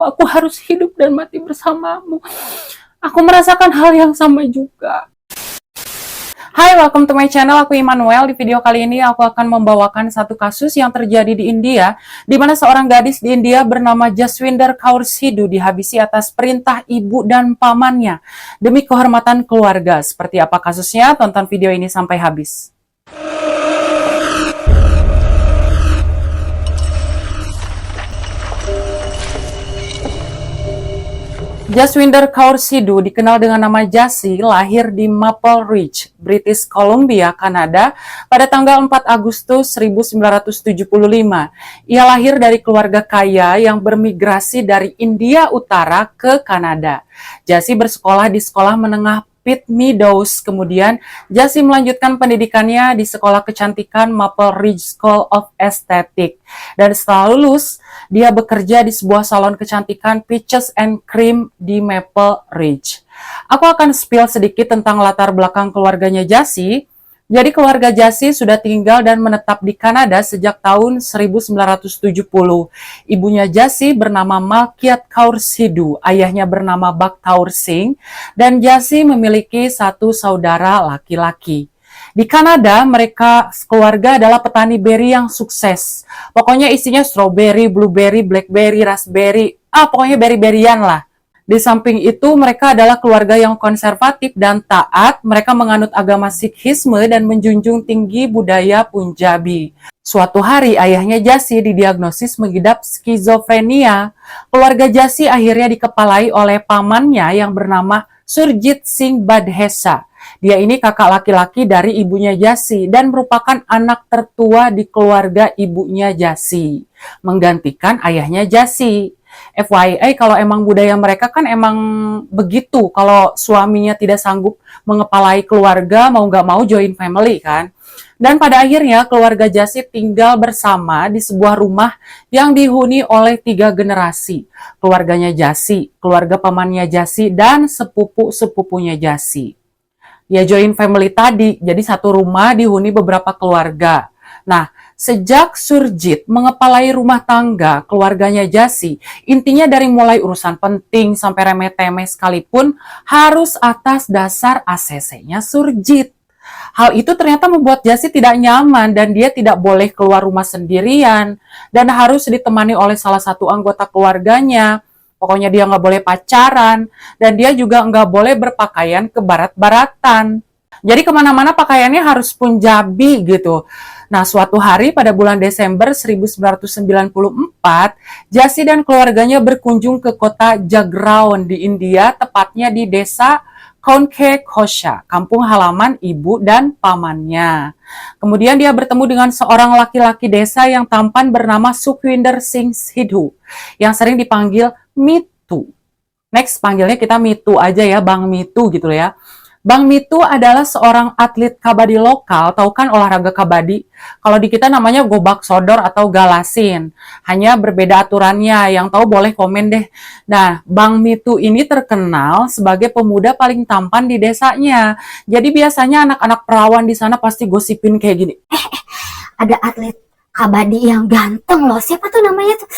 Aku harus hidup dan mati bersamamu. Aku merasakan hal yang sama juga. Hai, welcome to my channel. Aku Immanuel. Di video kali ini aku akan membawakan satu kasus yang terjadi di India, di mana seorang gadis di India bernama Jaswinder Kaur Sidhu dihabisi atas perintah ibu dan pamannya demi kehormatan keluarga. Seperti apa kasusnya? Tonton video ini sampai habis. Jaswinder Kaur Sidhu, dikenal dengan nama Jassi, lahir di Maple Ridge, British Columbia, Kanada, pada tanggal 4 Agustus 1975. Ia lahir dari keluarga kaya yang bermigrasi dari India Utara ke Kanada. Jassi bersekolah di sekolah menengah Pitt Meadows. Kemudian Jassi melanjutkan pendidikannya di Sekolah Kecantikan Maple Ridge School of Aesthetic. Dan setelah lulus, dia bekerja di sebuah salon kecantikan Peaches and Cream di Maple Ridge. Aku akan spill sedikit tentang latar belakang keluarganya Jassi. Jadi keluarga Jassi sudah tinggal dan menetap di Kanada sejak tahun 1970. Ibunya Jassi bernama Malkiat Kaur Sidhu, ayahnya bernama Bak Kaur Singh, dan Jassi memiliki satu saudara laki-laki. Di Kanada, mereka keluarga adalah petani beri yang sukses. Pokoknya isinya strawberry, blueberry, blackberry, raspberry, pokoknya beri-berian lah. Di samping itu, mereka adalah keluarga yang konservatif dan taat. Mereka menganut agama Sikhisme dan menjunjung tinggi budaya Punjabi. Suatu hari, ayahnya Jassi didiagnosis mengidap skizofrenia. Keluarga Jassi akhirnya dikepalai oleh pamannya yang bernama Surjit Singh Badhesa. Dia ini kakak laki-laki dari ibunya Jassi dan merupakan anak tertua di keluarga ibunya Jassi, menggantikan ayahnya Jassi. FYI, kalau emang budaya mereka kan emang begitu, kalau suaminya tidak sanggup mengepalai keluarga, mau nggak mau join family kan. Dan pada akhirnya keluarga Jassi tinggal bersama di sebuah rumah yang dihuni oleh 3 generasi. Keluarganya Jassi, keluarga pamannya Jassi, dan sepupu-sepupunya Jassi. Ya join family tadi, jadi satu rumah dihuni beberapa keluarga. Nah, sejak Surjit mengepalai rumah tangga keluarganya Jassi, intinya dari mulai urusan penting sampai remeh-temeh sekalipun harus atas dasar ACC-nya Surjit. Hal itu ternyata membuat Jassi tidak nyaman dan dia tidak boleh keluar rumah sendirian dan harus ditemani oleh salah satu anggota keluarganya. Pokoknya dia nggak boleh pacaran, dan dia juga nggak boleh berpakaian ke barat-baratan. Jadi kemana-mana pakaiannya harus Punjabi gitu. Nah, suatu hari pada bulan Desember 1994, Jassi dan keluarganya berkunjung ke kota Jagraon di India, tepatnya di desa Konke Kosha, kampung halaman ibu dan pamannya. Kemudian dia bertemu dengan seorang laki-laki desa yang tampan bernama Sukhwinder Singh Sidhu, yang sering dipanggil Mitu. Next, panggilnya kita Mitu aja ya, Bang Mitu gitu ya. Bang Mitu adalah seorang atlet kabadi lokal, tahu kan olahraga kabadi? Kalau di kita namanya gobak sodor atau galasin. Hanya berbeda aturannya, yang tahu boleh komen deh. Nah, Bang Mitu ini terkenal sebagai pemuda paling tampan di desanya. Jadi biasanya anak-anak perawan di sana pasti gosipin kayak gini. Ada atlet kabadi yang ganteng loh. Siapa tuh namanya tuh?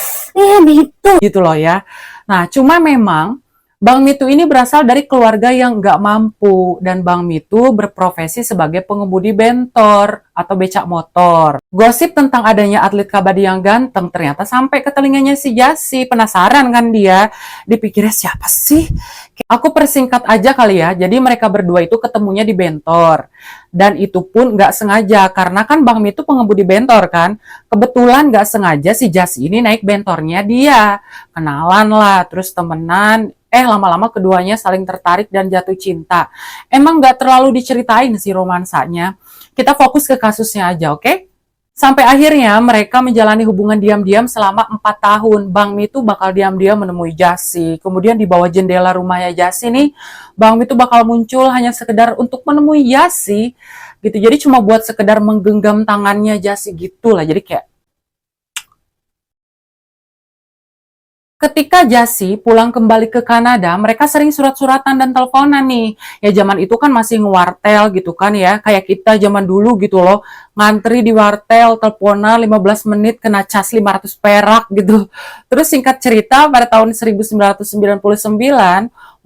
Mitu. Gitu loh ya. Nah, cuma memang Bang Mitu ini berasal dari keluarga yang nggak mampu, dan Bang Mitu berprofesi sebagai pengemudi bentor atau becak motor. Gosip tentang adanya atlet kabadi yang ganteng ternyata sampai ke telinganya si Jassi. Penasaran kan dia? Dipikirnya siapa sih? Aku persingkat aja kali ya. Jadi mereka berdua itu ketemunya di bentor. Dan itu pun nggak sengaja, karena kan Bang Mitu pengemudi bentor kan. Kebetulan nggak sengaja si Jassi ini naik bentornya dia. Kenalan lah, terus temenan. Lama-lama keduanya saling tertarik dan jatuh cinta. Emang nggak terlalu diceritain sih romansanya. Kita fokus ke kasusnya aja, oke? Sampai akhirnya mereka menjalani hubungan diam-diam selama 4 tahun. Bang Mitu bakal diam-diam menemui Jassi. Kemudian di bawah jendela rumahnya Jassi nih, Bang Mitu bakal muncul hanya sekedar untuk menemui Jassi. Gitu. Jadi cuma buat sekedar menggenggam tangannya Jassi gitu lah. Jadi kayak Ketika Jasi pulang kembali ke Kanada, mereka sering surat-suratan dan teleponan nih. Ya zaman itu kan masih ngewartel gitu kan ya, kayak kita zaman dulu gitu loh. Ngantri di wartel, teleponan 15 menit kena cas 500 perak gitu. Terus singkat cerita, pada tahun 1999,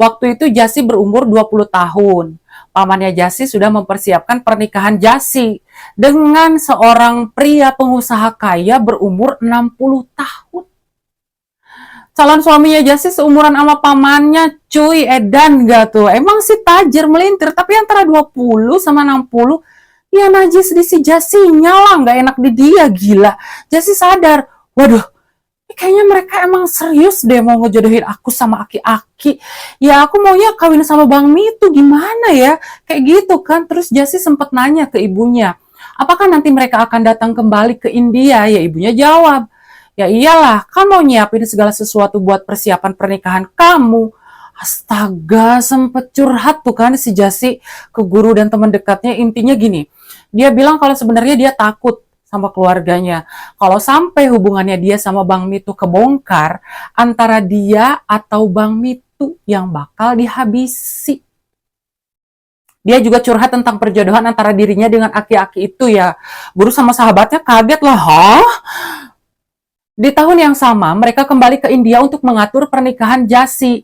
waktu itu Jasi berumur 20 tahun. Pamannya Jasi sudah mempersiapkan pernikahan Jasi dengan seorang pria pengusaha kaya berumur 60 tahun. Calon suaminya Jasi seumuran sama pamannya, cuy, edan gak tuh? Emang sih tajir melintir, tapi antara 20 sama 60, ya najis di si Jasinya lah, gak enak di dia, gila. Jasi sadar, waduh, kayaknya mereka emang serius deh mau ngejodohin aku sama aki-aki. Ya aku maunya kawin sama Bang Mitu, gimana ya? Kayak gitu kan, terus Jasi sempat nanya ke ibunya, apakah nanti mereka akan datang kembali ke India? Ya ibunya jawab, ya iyalah, kan mau nyiapin segala sesuatu buat persiapan pernikahan kamu. Astaga, sempet curhat tuh kan si Jasi ke guru dan teman dekatnya. Intinya gini, dia bilang kalau sebenarnya dia takut sama keluarganya. Kalau sampai hubungannya dia sama Bang Mitu kebongkar, antara dia atau Bang Mitu yang bakal dihabisi. Dia juga curhat tentang perjodohan antara dirinya dengan aki-aki itu ya. Guru sama sahabatnya kaget lah, hah? Di tahun yang sama, mereka kembali ke India untuk mengatur pernikahan Jasi.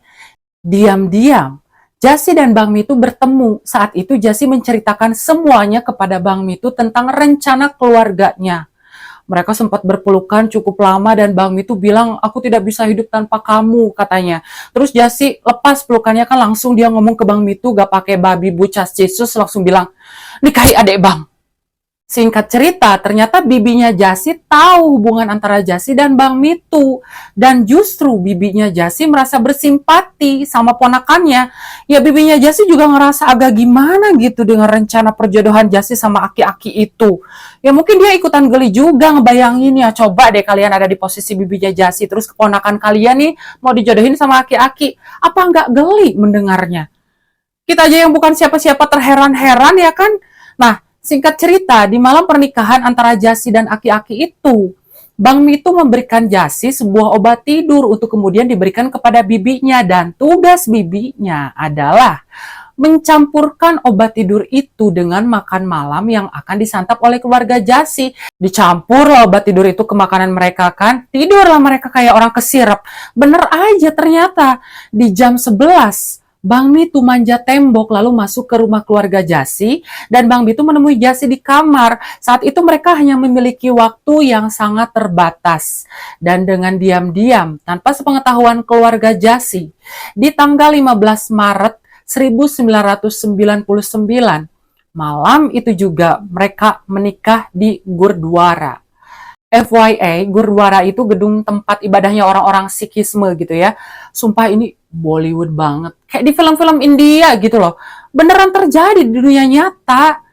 Diam-diam, Jasi dan Bang Mitu bertemu. Saat itu Jasi menceritakan semuanya kepada Bang Mitu tentang rencana keluarganya. Mereka sempat berpelukan cukup lama dan Bang Mitu bilang, aku tidak bisa hidup tanpa kamu, katanya. Terus Jasi lepas pelukannya kan langsung dia ngomong ke Bang Mitu, gak pakai babi bucas Yesus, langsung bilang, nikahi adek Bang. Singkat cerita, ternyata bibinya Jasi tahu hubungan antara Jasi dan Bang Mitu. Dan justru bibinya Jasi merasa bersimpati sama ponakannya. Ya bibinya Jasi juga ngerasa agak gimana gitu dengan rencana perjodohan Jasi sama aki-aki itu. Ya mungkin dia ikutan geli juga ngebayangin ya. Coba deh kalian ada di posisi bibinya Jasi, terus keponakan kalian nih mau dijodohin sama aki-aki. Apa nggak geli mendengarnya? Kita aja yang bukan siapa-siapa terheran-heran ya kan? Nah, singkat cerita, di malam pernikahan antara Jasi dan aki-aki itu, Bang Mitu memberikan Jasi sebuah obat tidur untuk kemudian diberikan kepada bibinya, dan tugas bibinya adalah mencampurkan obat tidur itu dengan makan malam yang akan disantap oleh keluarga Jasi. Dicampur lah obat tidur itu ke makanan mereka kan, tidurlah mereka kayak orang kesirap. Bener aja ternyata, di jam 11, Bang Mitu manjat tembok lalu masuk ke rumah keluarga Jasi dan Bang Mitu menemui Jasi di kamar. Saat itu mereka hanya memiliki waktu yang sangat terbatas. Dan dengan diam-diam, tanpa sepengetahuan keluarga Jasi, di tanggal 15 Maret 1999, malam itu juga mereka menikah di Gurdwara. FYI, Gurdwara itu gedung tempat ibadahnya orang-orang Sikhisme gitu ya. Sumpah ini Bollywood banget. Kayak di film-film India gitu loh. Beneran terjadi di dunia nyata.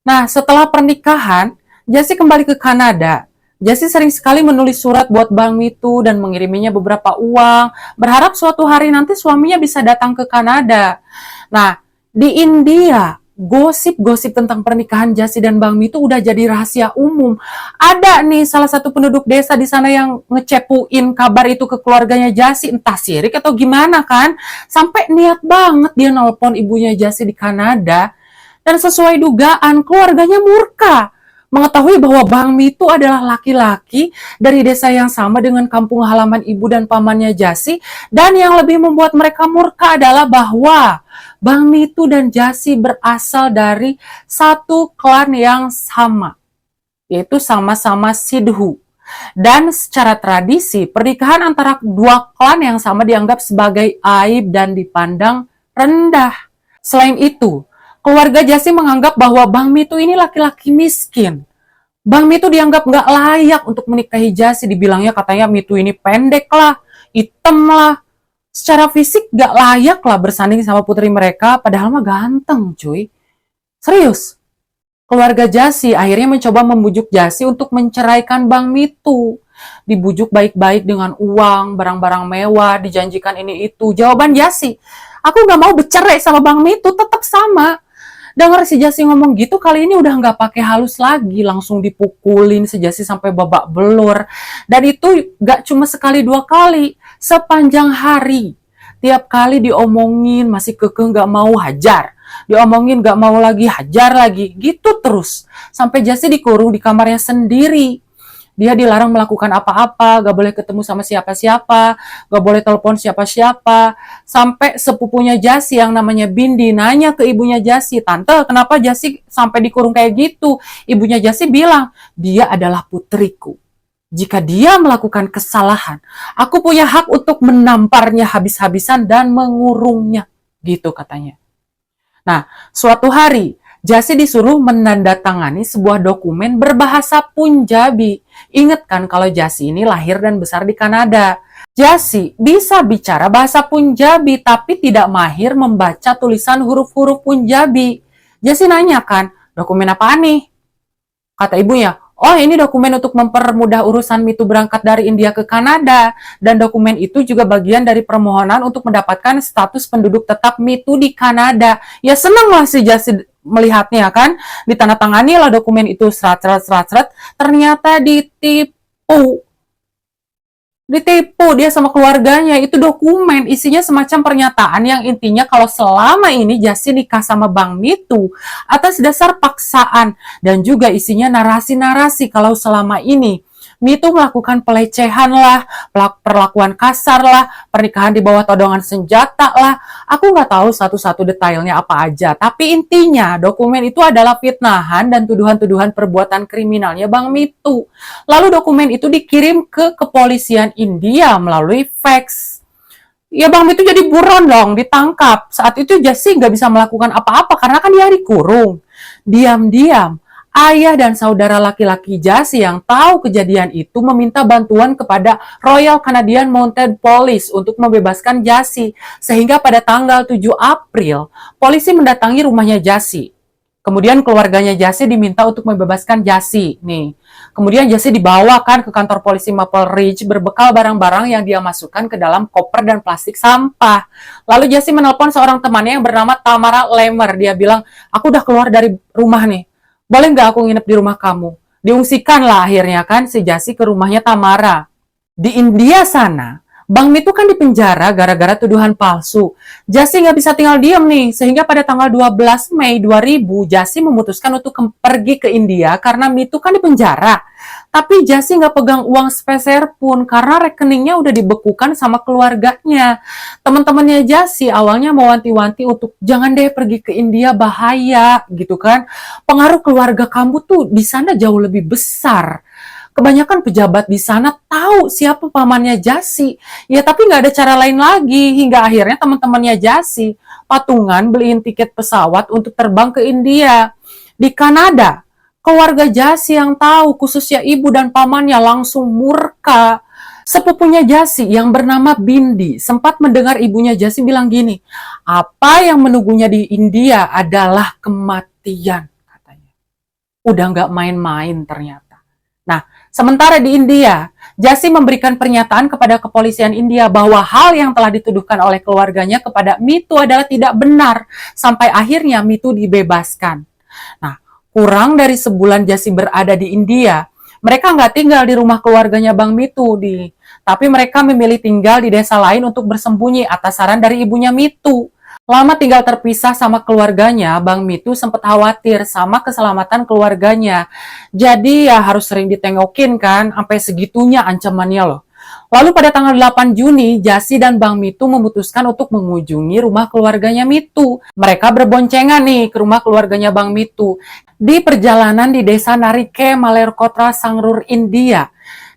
Nah, setelah pernikahan, Jasi kembali ke Kanada. Jasi sering sekali menulis surat buat Bang Mitu dan mengiriminya beberapa uang. Berharap suatu hari nanti suaminya bisa datang ke Kanada. Nah, di India, gosip-gosip tentang pernikahan Jasi dan Bang Mitu udah jadi rahasia umum. Ada nih salah satu penduduk desa di sana yang ngecepuin kabar itu ke keluarganya Jasi, entah sirik atau gimana kan. Sampai niat banget dia nelpon ibunya Jasi di Kanada. Dan sesuai dugaan, keluarganya murka mengetahui bahwa Bang Mitu adalah laki-laki dari desa yang sama dengan kampung halaman ibu dan pamannya Jasi. Dan yang lebih membuat mereka murka adalah bahwa Bang Mitu dan Jasi berasal dari satu klan yang sama, yaitu sama-sama Sidhu. Dan secara tradisi, pernikahan antara dua klan yang sama dianggap sebagai aib dan dipandang rendah. Selain itu, keluarga Jasi menganggap bahwa Bang Mitu ini laki-laki miskin. Bang Mitu dianggap nggak layak untuk menikahi Jasi. Dibilangnya katanya Mitu ini pendek lah, hitam lah. Secara fisik gak layak lah bersanding sama putri mereka, padahal mah ganteng cuy. Serius. Keluarga Jasi akhirnya mencoba membujuk Jasi untuk menceraikan Bang Mitu. Dibujuk baik-baik dengan uang, barang-barang mewah, dijanjikan ini itu. Jawaban Jasi, aku gak mau bercerai sama Bang Mitu, tetap sama. Dengar si Jasi ngomong gitu, kali ini udah nggak pakai halus lagi, langsung dipukulin si Jasi sampai babak belur. Dan itu nggak cuma sekali dua kali. sepanjang hari. Tiap kali diomongin masih kekeh nggak mau hajar. Diomongin nggak mau lagi hajar lagi. Gitu terus. Sampai Jussie dikurung di kamarnya sendiri. Dia dilarang melakukan apa-apa, gak boleh ketemu sama siapa-siapa, gak boleh telepon siapa-siapa. Sampai sepupunya Jussie yang namanya Bindi nanya ke ibunya Jussie, "Tante, kenapa Jussie sampai dikurung kayak gitu?" Ibunya Jussie bilang, "Dia adalah putriku. Jika dia melakukan kesalahan, aku punya hak untuk menamparnya habis-habisan dan mengurungnya." Gitu katanya. Nah, suatu hari, Jussie disuruh menandatangani sebuah dokumen berbahasa Punjabi. Ingat kan kalau Jussie ini lahir dan besar di Kanada. Jussie bisa bicara bahasa Punjabi tapi tidak mahir membaca tulisan huruf-huruf Punjabi. Jussie nanya kan, "Dokumen apaan nih?" Kata ibunya, "Oh, ini dokumen untuk mempermudah urusan Mitu berangkat dari India ke Kanada. Dan dokumen itu juga bagian dari permohonan untuk mendapatkan status penduduk tetap Mitu di Kanada." Ya senang lah si Jussie melihatnya kan. Ditandatangani lah dokumen itu, serat-serat. Ternyata ditipu. Ditipu dia sama keluarganya. Itu dokumen isinya semacam pernyataan yang intinya kalau selama ini Jussie nikah sama Bang Mitu atas dasar paksaan, dan juga isinya narasi-narasi kalau selama ini Mitu melakukan pelecehan lah, perlakuan kasar lah, pernikahan di bawah todongan senjata lah. Aku nggak tahu satu-satu detailnya apa aja, tapi intinya dokumen itu adalah fitnahan dan tuduhan-tuduhan perbuatan kriminalnya Bang Mitu. Lalu dokumen itu dikirim ke kepolisian India melalui fax. Ya Bang Mitu jadi buron dong, ditangkap. Saat itu Jussie nggak bisa melakukan apa-apa karena kan dia dikurung. Diam-diam, ayah dan saudara laki-laki Jussie yang tahu kejadian itu meminta bantuan kepada Royal Canadian Mounted Police untuk membebaskan Jussie. Sehingga pada tanggal 7 April, polisi mendatangi rumahnya Jussie. Kemudian keluarganya Jussie diminta untuk membebaskan Jussie. Nih. Kemudian Jussie dibawakan ke kantor polisi Maple Ridge berbekal barang-barang yang dia masukkan ke dalam koper dan plastik sampah. Lalu Jussie menelpon seorang temannya yang bernama Tamara Lemmer. Dia bilang, "Aku udah keluar dari rumah nih. Boleh nggak aku nginep di rumah kamu?" Diungsikan lah akhirnya kan si Jussie ke rumahnya Tamara. Di India sana, Bang Mitu kan dipenjara gara-gara tuduhan palsu. Jussie nggak bisa tinggal diam nih, sehingga pada tanggal 12 Mei 2000, Jussie memutuskan untuk pergi ke India karena Mitu kan dipenjara. Tapi Jussie nggak pegang uang sepeser pun karena rekeningnya udah dibekukan sama keluarganya. Teman-temannya Jussie awalnya mewanti-wanti untuk jangan deh pergi ke India, bahaya gitu kan. Pengaruh keluarga kamu tuh di sana jauh lebih besar. Kebanyakan pejabat di sana tahu siapa pamannya Jussie. Ya tapi nggak ada cara lain lagi. Hingga akhirnya teman-temannya Jussie patungan beliin tiket pesawat untuk terbang ke India. Di Kanada, keluarga Jussie yang tahu, khususnya ibu dan pamannya, langsung murka. Sepupunya Jussie yang bernama Bindi sempat mendengar ibunya Jussie bilang gini, "Apa yang menunggunya di India adalah kematian," katanya. Udah nggak main-main ternyata. Nah, sementara di India, Jussie memberikan pernyataan kepada kepolisian India bahwa hal yang telah dituduhkan oleh keluarganya kepada Mitu adalah tidak benar, sampai akhirnya Mitu dibebaskan. Nah, kurang dari sebulan Jussie berada di India, mereka nggak tinggal di rumah keluarganya Bang Mitu, tapi mereka memilih tinggal di desa lain untuk bersembunyi atas saran dari ibunya Mitu. Lama tinggal terpisah sama keluarganya, Bang Mitu sempat khawatir sama keselamatan keluarganya. Jadi ya harus sering ditengokin kan, sampai segitunya ancamannya loh. Lalu pada tanggal 8 Juni, Jussie dan Bang Mitu memutuskan untuk mengunjungi rumah keluarganya Mitu. Mereka berboncengan nih ke rumah keluarganya Bang Mitu. Di perjalanan di desa Narike, Malerkota, Sangrur, India.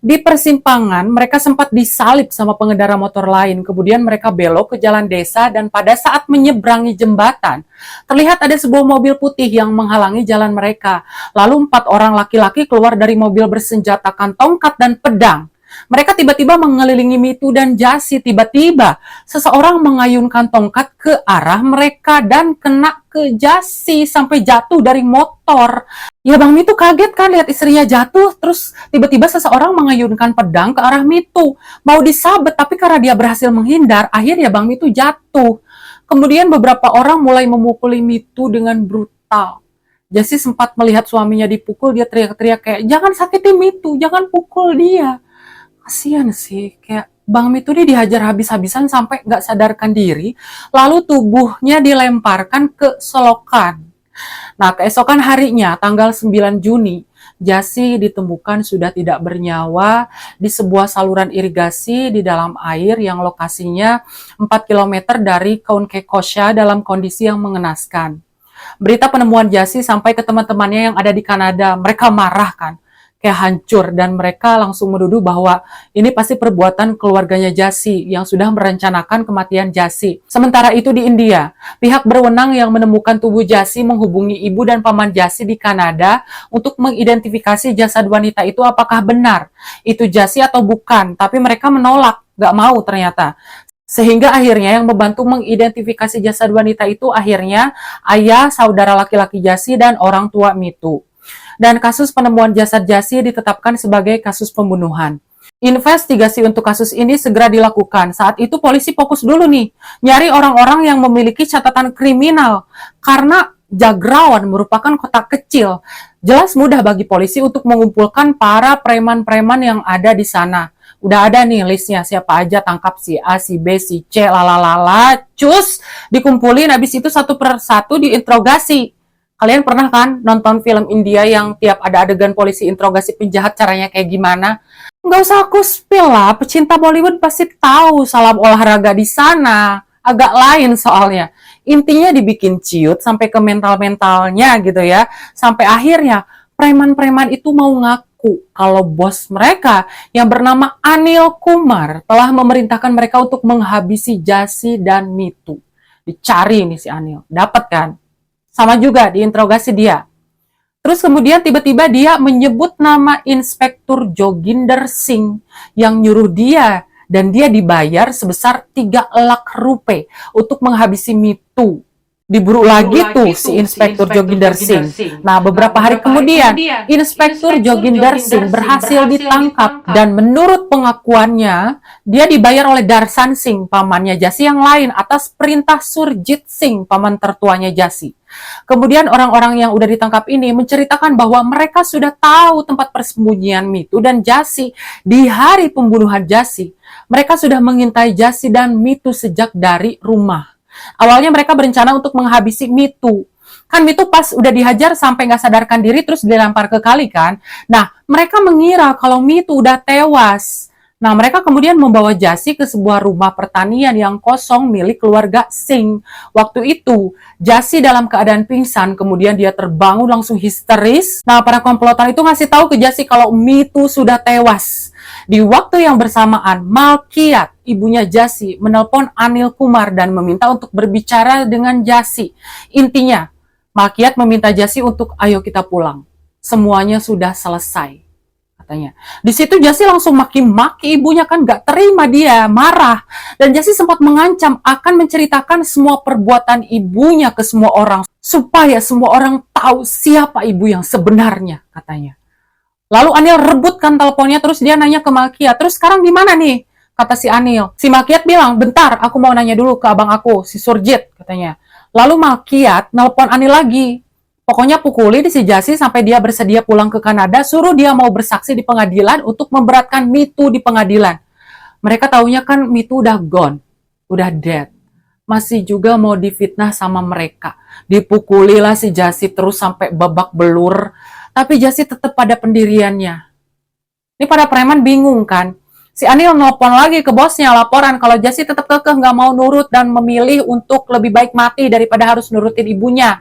Di persimpangan, mereka sempat disalip sama pengendara motor lain. Kemudian mereka belok ke jalan desa dan pada saat menyeberangi jembatan, terlihat ada sebuah mobil putih yang menghalangi jalan mereka. Lalu 4 orang laki-laki keluar dari mobil bersenjatakan tongkat dan pedang. Mereka tiba-tiba mengelilingi Mitu dan Jussie. Tiba-tiba seseorang mengayunkan tongkat ke arah mereka dan kena ke Jussie sampai jatuh dari motor. Ya Bang Mitu kaget kan lihat istrinya jatuh, terus tiba-tiba seseorang mengayunkan pedang ke arah Mitu. Mau disabet, tapi karena dia berhasil menghindar, akhirnya Bang Mitu jatuh. Kemudian beberapa orang mulai memukuli Mitu dengan brutal. Jussie sempat melihat suaminya dipukul, dia teriak-teriak kayak, "Jangan sakiti Mitu, jangan pukul dia." Kasian sih, kayak Bang Mitu ini dihajar habis-habisan sampai nggak sadarkan diri, lalu tubuhnya dilemparkan ke selokan. Nah, keesokan harinya, tanggal 9 Juni, Jasi ditemukan sudah tidak bernyawa di sebuah saluran irigasi di dalam air yang lokasinya 4 kilometer dari Kaunkekosha dalam kondisi yang mengenaskan. Berita penemuan Jasi sampai ke teman-temannya yang ada di Kanada. Mereka marah kan, kayak hancur, dan mereka langsung menuduh bahwa ini pasti perbuatan keluarganya Jasi yang sudah merencanakan kematian Jasi. Sementara itu di India, pihak berwenang yang menemukan tubuh Jasi menghubungi ibu dan paman Jasi di Kanada untuk mengidentifikasi jasad wanita itu apakah benar itu Jasi atau bukan, tapi mereka menolak, nggak mau ternyata. Sehingga akhirnya yang membantu mengidentifikasi jasad wanita itu akhirnya ayah, saudara laki-laki Jasi, dan orang tua Mitu. Dan kasus penemuan jasad Jasi ditetapkan sebagai kasus pembunuhan. Investigasi untuk kasus ini segera dilakukan. Saat itu polisi fokus dulu nih, nyari orang-orang yang memiliki catatan kriminal. Karena Jagrawan merupakan kota kecil. Jelas mudah bagi polisi untuk mengumpulkan para preman-preman yang ada di sana. Udah ada nih listnya, siapa aja tangkap si A, si B, si C, lalalala, cus, dikumpulin, habis itu satu per satu diinterogasi. Kalian pernah kan nonton film India yang tiap ada adegan polisi interogasi penjahat caranya kayak gimana? Nggak usah aku spill lah, pecinta Bollywood pasti tahu salam olahraga di sana. Agak lain soalnya. Intinya dibikin ciut sampai ke mental-mentalnya gitu ya. Sampai akhirnya preman-preman itu mau ngaku kalau bos mereka yang bernama Anil Kumar telah memerintahkan mereka untuk menghabisi Jasi dan Mitu. Dicari nih si Anil, dapat kan? Sama juga diinterogasi dia. Terus kemudian tiba-tiba dia menyebut nama Inspektur Joginder Singh yang nyuruh dia, dan dia dibayar sebesar 3 lakh rupiah untuk menghabisi Mitu. Diburu lagi tuh si Inspektur Joginder Singh. Nah, beberapa hari kemudian, Inspektur Joginder Singh berhasil ditangkap, dan menurut pengakuannya, dia dibayar oleh Darsan Singh, pamannya Jasi yang lain, atas perintah Surjit Singh, paman tertuanya Jasi. Kemudian orang-orang yang udah ditangkap ini menceritakan bahwa mereka sudah tahu tempat persembunyian Mitu dan Jasi di hari pembunuhan Jasi. Mereka sudah mengintai Jasi dan Mitu sejak dari rumah. Awalnya mereka berencana untuk menghabisi Mitu. Kan Mitu pas udah dihajar sampai nggak sadarkan diri terus dilempar ke kali kan. Nah, mereka mengira kalau Mitu udah tewas. Nah, mereka kemudian membawa Jasi ke sebuah rumah pertanian yang kosong milik keluarga Singh. Waktu itu, Jasi dalam keadaan pingsan, kemudian dia terbangun langsung histeris. Nah, para komplotan itu ngasih tahu ke Jasi kalau Mitu sudah tewas. Di waktu yang bersamaan, Malkiat, ibunya Jasi, menelpon Anil Kumar dan meminta untuk berbicara dengan Jasi. Intinya, Malkiat meminta Jasi untuk ayo kita pulang. Semuanya sudah selesai, katanya. Di situ Jasi langsung maki-maki ibunya, kan gak terima, dia marah. Dan Jasi sempat mengancam akan menceritakan semua perbuatan ibunya ke semua orang, supaya semua orang tahu siapa ibu yang sebenarnya, katanya. Lalu Anil rebutkan teleponnya, terus dia nanya ke Malkiat, terus sekarang di mana nih? Kata si Anil. Si Malkiat bilang, bentar, aku mau nanya dulu ke abang aku, si Surjit, katanya. Lalu Malkiat nelpon Anil lagi. Pokoknya pukulin si Jasi sampai dia bersedia pulang ke Kanada, suruh dia mau bersaksi di pengadilan untuk memberatkan Mitu di pengadilan. Mereka taunya kan Mitu udah gone, udah dead. Masih juga mau difitnah sama mereka. Dipukulilah si Jasi terus sampai babak belur. Tapi Jasi tetap pada pendiriannya. Ini para preman bingung kan. Si Anil nelpon lagi ke bosnya laporan kalau Jasi tetap kekeh nggak mau nurut dan memilih untuk lebih baik mati daripada harus nurutin ibunya.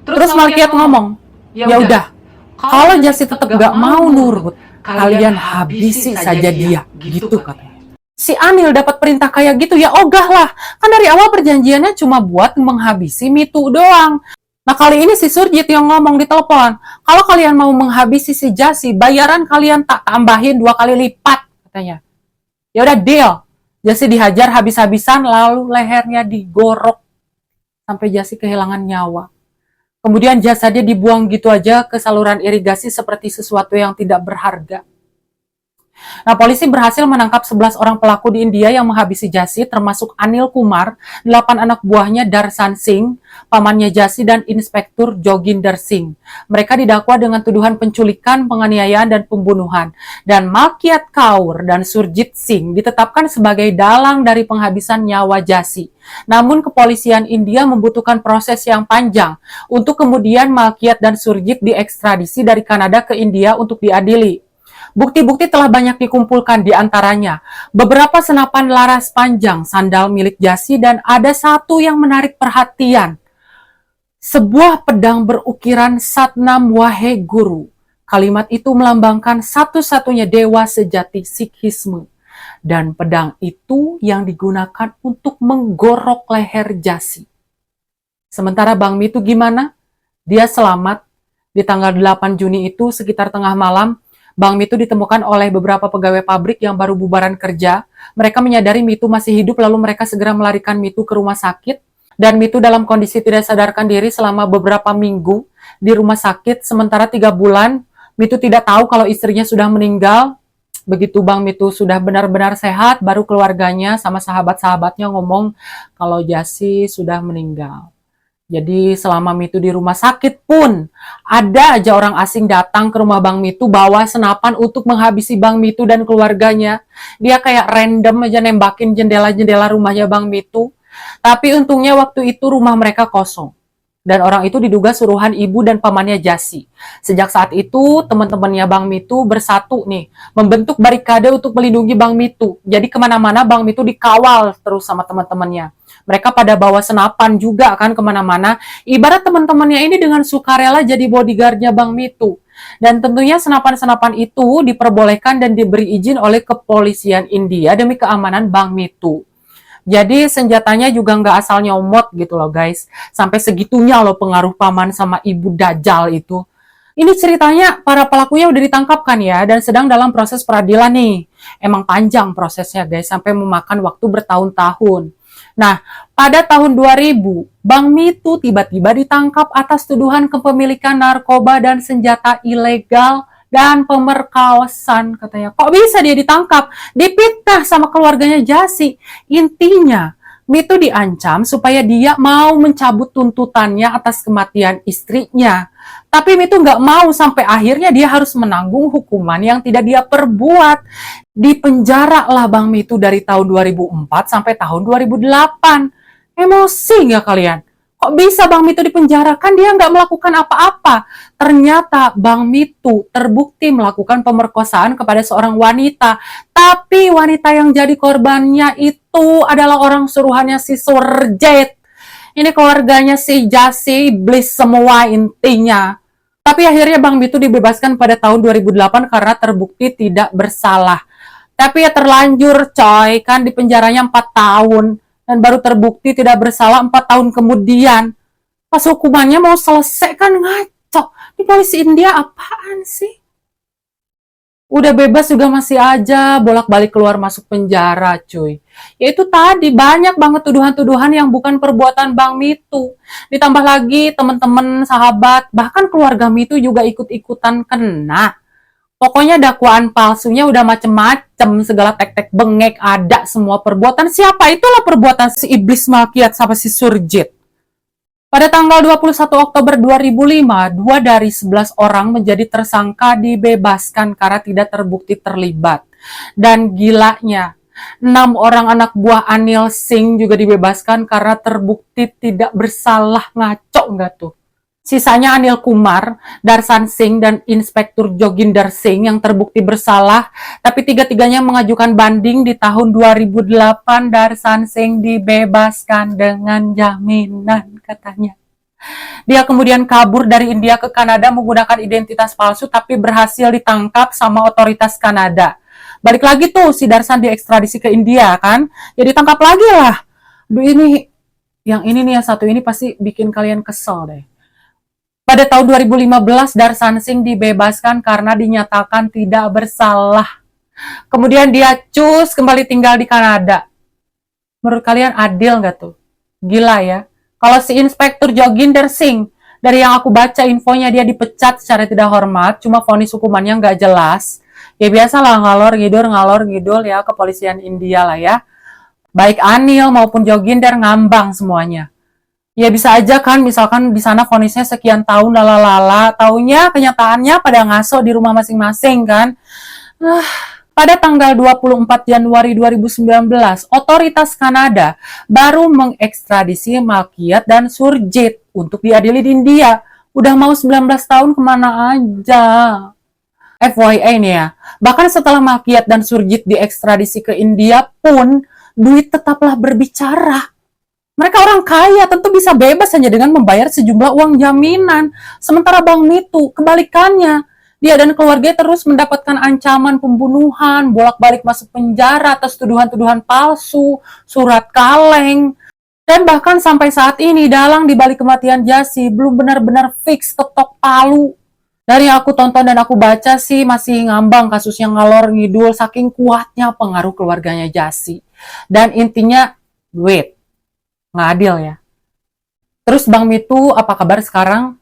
Terus Malkiat ngomong, ya udah, kalau Jasi tetap nggak mau nurut, kalian habisi saja dia, gitu katanya. Si Anil dapat perintah kayak gitu, ya ogah lah. Kan dari awal perjanjiannya cuma buat menghabisi Mitu doang. Nah, kali ini si Surjit yang ngomong di telepon, kalau kalian mau menghabisi si Jasi, bayaran kalian tak tambahin 2 kali lipat, katanya. Ya udah deal. Jasi dihajar habis-habisan, lalu lehernya digorok sampai Jasi kehilangan nyawa. Kemudian jasadnya dibuang gitu aja ke saluran irigasi seperti sesuatu yang tidak berharga. Nah, polisi berhasil menangkap 11 orang pelaku di India yang menghabisi Jassi, termasuk Anil Kumar, 8 anak buahnya Darshan Singh, pamannya Jassi, dan Inspektur Joginder Singh. Mereka didakwa dengan tuduhan penculikan, penganiayaan, dan pembunuhan. Dan Malkiat Kaur dan Surjit Singh ditetapkan sebagai dalang dari penghabisan nyawa Jassi. Namun kepolisian India membutuhkan proses yang panjang untuk kemudian Malkiat dan Surjit diekstradisi dari Kanada ke India untuk diadili. Bukti-bukti telah banyak dikumpulkan, di antaranya beberapa senapan laras panjang sandal milik Jassi, dan ada satu yang menarik perhatian. Sebuah pedang berukiran Satnam Wahai Guru. Kalimat itu melambangkan satu-satunya dewa sejati Sikhisme. Dan pedang itu yang digunakan untuk menggorok leher Jassi. Sementara Bang Mitu gimana? Dia selamat. Di tanggal 8 Juni itu sekitar tengah malam, Bang Mitu ditemukan oleh beberapa pegawai pabrik yang baru bubaran kerja. Mereka menyadari Mitu masih hidup, lalu mereka segera melarikan Mitu ke rumah sakit. Dan Mitu dalam kondisi tidak sadarkan diri selama beberapa minggu di rumah sakit. Sementara 3 bulan, Mitu tidak tahu kalau istrinya sudah meninggal. Begitu Bang Mitu sudah benar-benar sehat, baru keluarganya sama sahabat-sahabatnya ngomong kalau Jassi sudah meninggal. Jadi selama Mitu di rumah sakit pun, ada aja orang asing datang ke rumah Bang Mitu bawa senapan untuk menghabisi Bang Mitu dan keluarganya. Dia kayak random aja nembakin jendela-jendela rumahnya Bang Mitu. Tapi untungnya waktu itu rumah mereka kosong. Dan orang itu diduga suruhan ibu dan pamannya Jassi. Sejak saat itu, teman-temannya Bang Mitu bersatu nih, membentuk barikade untuk melindungi Bang Mitu. Jadi kemana-mana Bang Mitu dikawal terus sama teman-temannya. Mereka pada bawa senapan juga kan kemana-mana. Ibarat teman-temannya ini dengan sukarela jadi bodyguardnya Bang Mitu. Dan tentunya senapan-senapan itu diperbolehkan dan diberi izin oleh kepolisian India demi keamanan Bang Mitu. Jadi senjatanya juga nggak asal nyomot gitu loh guys. Sampai segitunya loh pengaruh paman sama ibu Dajjal itu. Ini ceritanya para pelakunya udah ditangkap kan ya, dan sedang dalam proses peradilan nih. Emang panjang prosesnya guys, sampai memakan waktu bertahun-tahun. Nah, pada tahun 2000, Bang Mitu tiba-tiba ditangkap atas tuduhan kepemilikan narkoba dan senjata ilegal dan pemerkosaan katanya. Kok bisa dia ditangkap? Dipitnah sama keluarganya Jassi. Intinya, Mitu diancam supaya dia mau mencabut tuntutannya atas kematian istrinya. Tapi Mitu nggak mau, sampai akhirnya dia harus menanggung hukuman yang tidak dia perbuat. Di penjara lah Bang Mitu dari tahun 2004 sampai tahun 2008. Emosi nggak kalian? Kok bisa Bang Mitu dipenjara? Kan dia nggak melakukan apa-apa. Ternyata Bang Mitu terbukti melakukan pemerkosaan kepada seorang wanita. Tapi wanita yang jadi korbannya itu adalah orang suruhannya si Surjit. Ini keluarganya si Jassi, iblis semua intinya. Tapi akhirnya Bang Mitu dibebaskan pada tahun 2008 karena terbukti tidak bersalah. Tapi ya terlanjur coy, kan di penjaranya 4 tahun. Dan baru terbukti tidak bersalah 4 tahun kemudian. Pas hukumannya mau selesai kan ngaco. Di polisi India apaan sih? Udah bebas juga masih aja bolak-balik keluar masuk penjara cuy. Ya itu tadi banyak banget tuduhan-tuduhan yang bukan perbuatan Bang Mitu. Ditambah lagi teman-teman, sahabat, bahkan keluarga Mitu juga ikut-ikutan kena. Pokoknya dakwaan palsunya udah macem-macem, segala tek-tek bengek ada semua perbuatan. Siapa? Itulah perbuatan si iblis Malkiat sama si Surjit. Pada tanggal 21 Oktober 2005, 2 dari 11 orang menjadi tersangka dibebaskan karena tidak terbukti terlibat. Dan gilanya, 6 orang anak buah Anil Singh juga dibebaskan karena terbukti tidak bersalah. Ngaco nggak tuh? Sisanya Anil Kumar, Darshan Singh, dan Inspektur Joginder Singh yang terbukti bersalah, tapi tiga-tiganya mengajukan banding. Di tahun 2008, Darshan Singh dibebaskan dengan jaminan katanya. Dia kemudian kabur dari India ke Kanada menggunakan identitas palsu, tapi berhasil ditangkap sama otoritas Kanada. Balik lagi tuh si Darshan diekstradisi ke India kan, ya ditangkap lagi lah. Duh ini, yang ini nih yang satu ini pasti bikin kalian kesel deh. Pada tahun 2015, Darshan Singh dibebaskan karena dinyatakan tidak bersalah. Kemudian dia cus kembali tinggal di Kanada. Menurut kalian adil nggak tuh? Gila ya. Kalau si Inspektur Joginder Singh, dari yang aku baca infonya dia dipecat secara tidak hormat, cuma vonis hukumannya nggak jelas. Ya biasalah ngalor ngidul ya kepolisian India lah ya. Baik Anil maupun Joginder ngambang semuanya. Ya bisa aja kan misalkan di sana vonisnya sekian tahun lalala, taunya kenyataannya pada ngaso di rumah masing-masing kan. Pada tanggal 24 Januari 2019, otoritas Kanada baru mengekstradisi Malkiat dan Surjit untuk diadili di India. Udah mau 19 tahun kemana aja. FYI nih ya, bahkan setelah Malkiat dan Surjit diekstradisi ke India pun, duit tetaplah berbicara. Mereka orang kaya, tentu bisa bebas hanya dengan membayar sejumlah uang jaminan. Sementara Bang Mitu, kebalikannya. Dia dan keluarganya terus mendapatkan ancaman pembunuhan, bolak-balik masuk penjara atas tuduhan-tuduhan palsu, surat kaleng. Dan bahkan sampai saat ini, dalang di balik kematian Jussie belum benar-benar fix ketok palu. Dari aku tonton dan aku baca sih masih ngambang kasusnya ngalor ngidul saking kuatnya pengaruh keluarganya Jussie. Dan intinya duit. Nggak adil ya. Terus Bang Mitu apa kabar sekarang?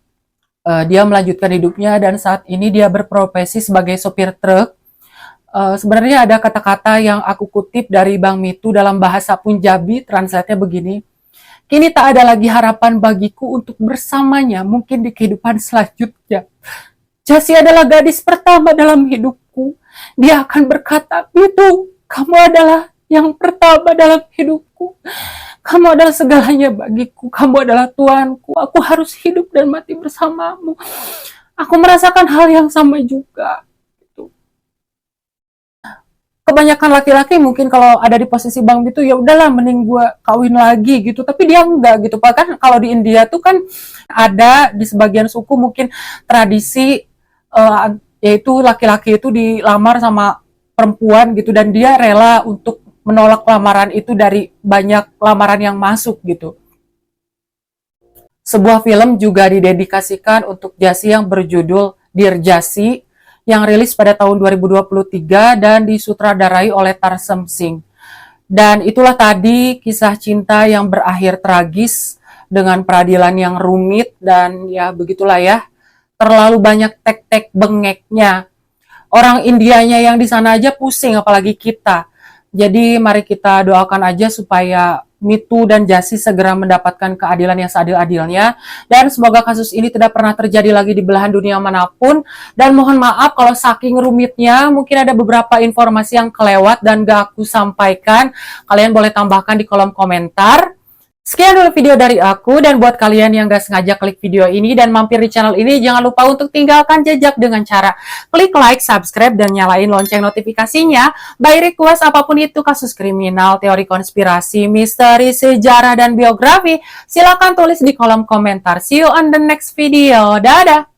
Dia melanjutkan hidupnya dan saat ini dia berprofesi sebagai sopir truk. Sebenarnya ada kata-kata yang aku kutip dari Bang Mitu dalam bahasa Punjabi, translate-nya begini. Kini tak ada lagi harapan bagiku untuk bersamanya mungkin di kehidupan selanjutnya. Jussie adalah gadis pertama dalam hidupku. Dia akan berkata, Mitu, kamu adalah yang pertama dalam hidupku. Kamu adalah segalanya bagiku. Kamu adalah Tuanku. Aku harus hidup dan mati bersamamu. Aku merasakan hal yang sama juga. Gitu. Kebanyakan laki-laki mungkin kalau ada di posisi Bang Mitu, ya udahlah mending gue kawin lagi gitu. Tapi dia enggak gitu. Bahkan kalau di India tuh kan ada di sebagian suku mungkin tradisi yaitu laki-laki itu dilamar sama perempuan gitu dan dia rela untuk menolak lamaran itu dari banyak lamaran yang masuk gitu. Sebuah film juga didedikasikan untuk Jussie yang berjudul Dear Jussie yang rilis pada tahun 2023 dan disutradarai oleh Tarsem Singh. Dan itulah tadi kisah cinta yang berakhir tragis dengan peradilan yang rumit dan ya begitulah ya. Terlalu banyak tek-tek bengeknya. Orang Indianya yang di sana aja pusing apalagi kita. Jadi mari kita doakan aja supaya Mitu dan Jussie segera mendapatkan keadilan yang seadil-adilnya dan semoga kasus ini tidak pernah terjadi lagi di belahan dunia manapun. Dan mohon maaf kalau saking rumitnya mungkin ada beberapa informasi yang kelewat dan gak aku sampaikan. Kalian boleh tambahkan di kolom komentar. Sekian dulu video dari aku, dan buat kalian yang gak sengaja klik video ini dan mampir di channel ini, jangan lupa untuk tinggalkan jejak dengan cara klik like, subscribe, dan nyalain lonceng notifikasinya. By request apapun itu, kasus kriminal, teori konspirasi, misteri, sejarah, dan biografi, silakan tulis di kolom komentar. See you on the next video. Dadah!